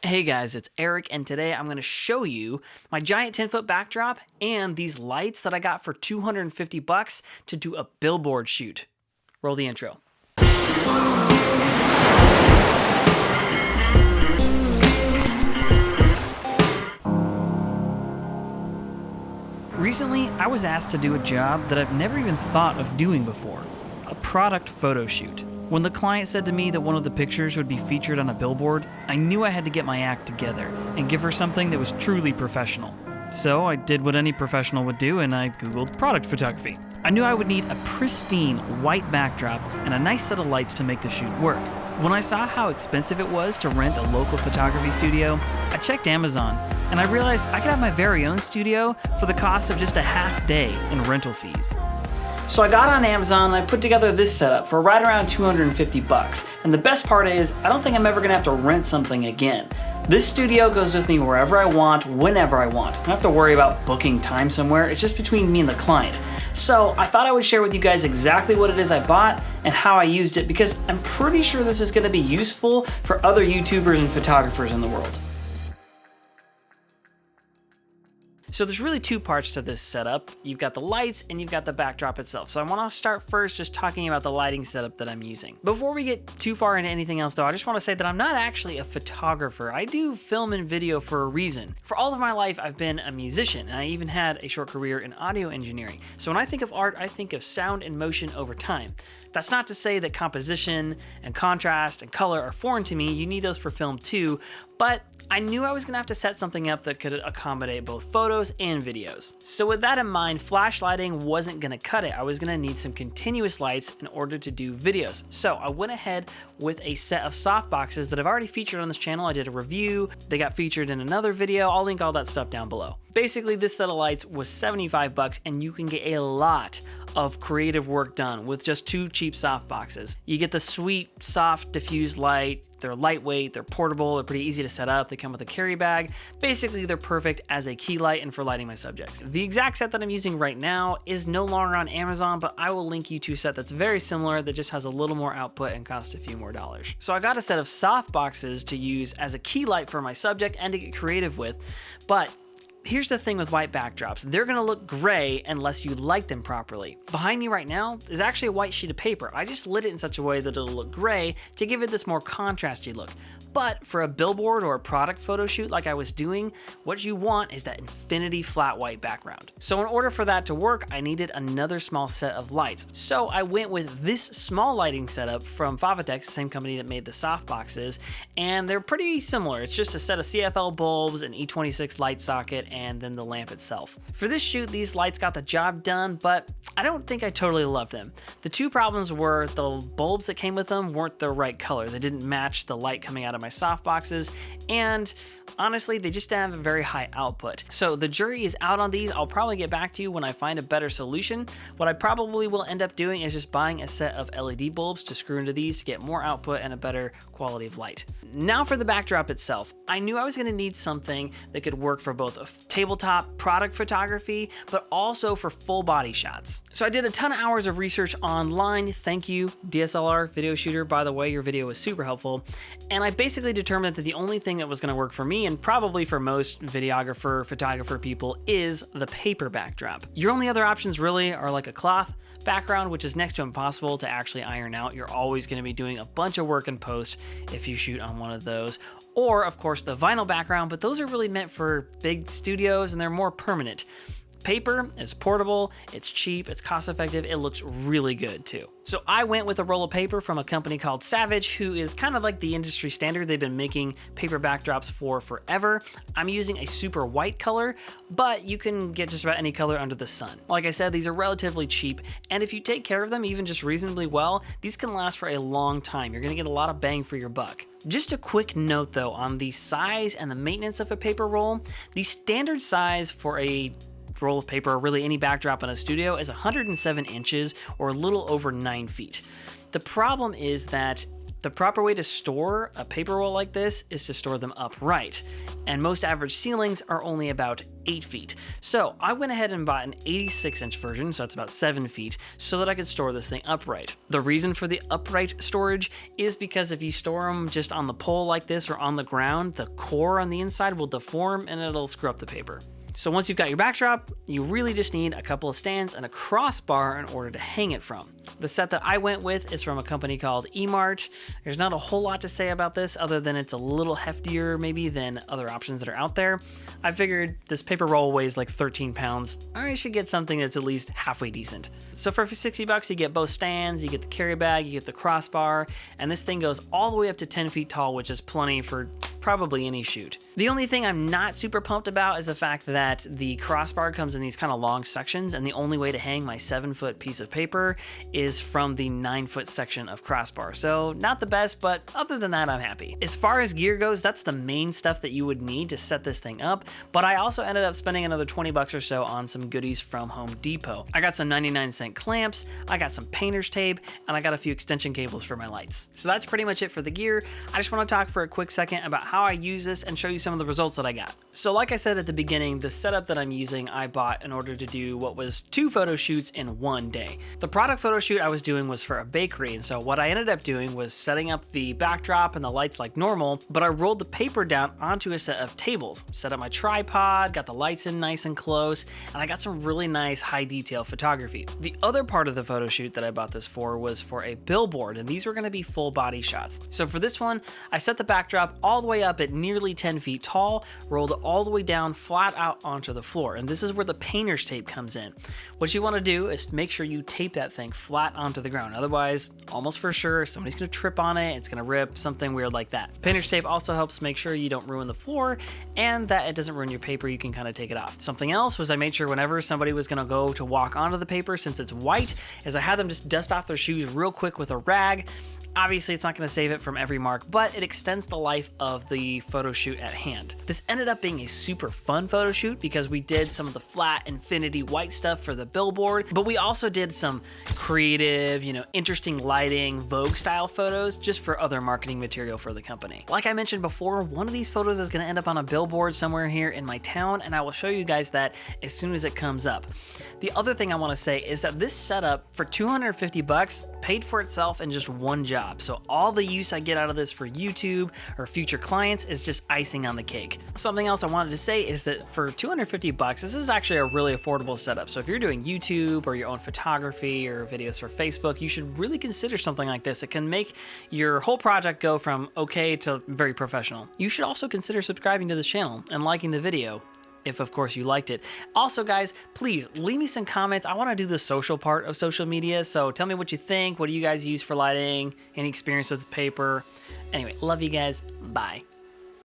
Hey guys, it's Eric, and today I'm going to show you my giant 10-foot backdrop and these lights that I got for $250 to do a billboard shoot. Roll the intro. Recently, I was asked to do a job that I've never even thought of doing before, a product photo shoot. When the client said to me that one of the pictures would be featured on a billboard, I knew I had to get my act together and give her something that was truly professional. So I did what any professional would do, and I Googled product photography. I knew I would need a pristine white backdrop and a nice set of lights to make the shoot work. When I saw how expensive it was to rent a local photography studio, I checked Amazon, and I realized I could have my very own studio for the cost of just a half day in rental fees. So I got on Amazon and I put together this setup for right around $250. And the best part is, I don't think I'm ever gonna have to rent something again. This studio goes with me wherever I want, whenever I want. I don't have to worry about booking time somewhere. It's just between me and the client. So I thought I would share with you guys exactly what it is I bought and how I used it, because I'm pretty sure this is gonna be useful for other YouTubers and photographers in the world. So there's really two parts to this setup. You've got the lights and you've got the backdrop itself. So I want to start first just talking about the lighting setup that I'm using. Before we get too far into anything else though, I just want to say that I'm not actually a photographer. I do film and video for a reason. For all of my life, I've been a musician, and I even had a short career in audio engineering. So when I think of art, I think of sound and motion over time. That's not to say that composition and contrast and color are foreign to me. You need those for film too, but I knew I was gonna have to set something up that could accommodate both photos and videos. So with that in mind, flash lighting wasn't gonna cut it. I was gonna need some continuous lights in order to do videos. So I went ahead with a set of softboxes that I've already featured on this channel. I did a review, they got featured in another video. I'll link all that stuff down below. Basically, this set of lights was $75 and you can get a lot of creative work done with just two cheap softboxes. You get the sweet, soft, diffused light. They're lightweight, they're portable, they're pretty easy to set up, they come with a carry bag. Basically, they're perfect as a key light and for lighting my subjects. The exact set that I'm using right now is no longer on Amazon, but I will link you to a set that's very similar that just has a little more output and costs a few more dollars. So I got a set of softboxes to use as a key light for my subject and to get creative with, but here's the thing with white backdrops. They're gonna look gray unless you light them properly. Behind me right now is actually a white sheet of paper. I just lit it in such a way that it'll look gray to give it this more contrasty look. But for a billboard or a product photo shoot like I was doing, what you want is that infinity flat white background. So in order for that to work, I needed another small set of lights. So I went with this small lighting setup from Fovitec, the same company that made the softboxes, and they're pretty similar. It's just a set of CFL bulbs, an E26 light socket, and then the lamp itself. For this shoot, these lights got the job done, but I don't think I totally loved them. The two problems were the bulbs that came with them weren't the right color. They didn't match the light coming out of my softboxes, and honestly, they just didn't have a very high output. So the jury is out on these. I'll probably get back to you when I find a better solution. What I probably will end up doing is just buying a set of LED bulbs to screw into these to get more output and a better quality of light. Now for the backdrop itself. I knew I was gonna need something that could work for both a tabletop product photography, but also for full body shots. So I did a ton of hours of research online. Thank you, DSLR video shooter. By the way, your video was super helpful. And I basically determined that the only thing that was gonna work for me, and probably for most videographer, photographer people, is the paper backdrop. Your only other options really are like a cloth background, which is next to impossible to actually iron out. You're always gonna be doing a bunch of work in post if you shoot on one of those. Or of course the vinyl background, but those are really meant for big studios and they're more permanent. Paper is portable, it's cheap, it's cost effective, it looks really good too. So I went with a roll of paper from a company called Savage, who is kind of like the industry standard. They've been making paper backdrops for forever. I'm using a super white color, but you can get just about any color under the sun. Like I said, these are relatively cheap, and if you take care of them even just reasonably well, these can last for a long time. You're gonna get a lot of bang for your buck. Just a quick note though on the size and the maintenance of a paper roll. The standard size for a roll of paper, or really any backdrop in a studio, is 107 inches or a little over 9 feet. The problem is that The proper way to store a paper roll like this is to store them upright, and most average ceilings are only about 8 feet. So I went ahead and bought an 86-inch version, so that's about 7 feet, so that I could store this thing upright. The reason for the upright storage is because if you store them just on the pole like this or on the ground, the core on the inside will deform and it'll screw up the paper. So once you've got your backdrop, you really just need a couple of stands and a crossbar in order to hang it from. The set that I went with is from a company called Emart. There's not a whole lot to say about this other than it's a little heftier maybe than other options that are out there. I figured this paper roll weighs like 13 pounds. I should get something that's at least halfway decent. So for 60 bucks, you get both stands, you get the carry bag, you get the crossbar, and this thing goes all the way up to 10 feet tall, which is plenty for probably any shoot. The only thing I'm not super pumped about is the fact that the crossbar comes in these kind of long sections, and the only way to hang my 7-foot piece of paper is from the 9-foot section of crossbar. So not the best, but other than that, I'm happy. As far as gear goes, that's the main stuff that you would need to set this thing up, but I also ended up spending another 20 bucks or so on some goodies from Home Depot. I got some 99-cent clamps, I got some painter's tape, and I got a few extension cables for my lights. So that's pretty much it for the gear. I just want to talk for a quick second about how I use this and show you some of the results that I got. So like I said at the beginning, the setup that I'm using I bought in order to do what was 2 photo shoots in one day. The product photo shoot I was doing was for a bakery, and so what I ended up doing was setting up the backdrop and the lights like normal, but I rolled the paper down onto a set of tables, set up my tripod, got the lights in nice and close, and I got some really nice high detail photography. The other part of the photo shoot that I bought this for was for a billboard, and these were going to be full body shots. So for this one, I set the backdrop all the way up at nearly 10 feet tall, rolled it all the way down flat out onto the floor, and this is where the painter's tape comes in. What you want to do is make sure you tape that thing flat onto the ground, otherwise almost for sure somebody's going to trip on it, it's going to rip, something weird like that. Painter's tape also helps make sure you don't ruin the floor and that it doesn't ruin your paper, you can kind of take it off. Something else was I made sure whenever somebody was going to go to walk onto the paper, since it's white, is I had them just dust off their shoes real quick with a rag. Obviously, it's not going to save it from every mark, but it extends the life of the photo shoot at hand. This ended up being a super fun photo shoot because we did some of the flat infinity white stuff for the billboard, but we also did some creative, interesting lighting, Vogue style photos just for other marketing material for the company. Like I mentioned before, one of these photos is going to end up on a billboard somewhere here in my town, and I will show you guys that as soon as it comes up. The other thing I want to say is that this setup for 250 bucks paid for itself in just one job. So all the use I get out of this for YouTube or future clients is just icing on the cake. Something else I wanted to say is that for 250 bucks, this is actually a really affordable setup. So if you're doing YouTube or your own photography or videos for Facebook, you should really consider something like this. It can make your whole project go from okay to very professional. You should also consider subscribing to this channel and liking the video, if of course you liked it. Also guys, please leave me some comments. I want to do the social part of social media, so tell me what you think. What do you guys use for lighting? Any experience with paper? Anyway, love you guys. Bye.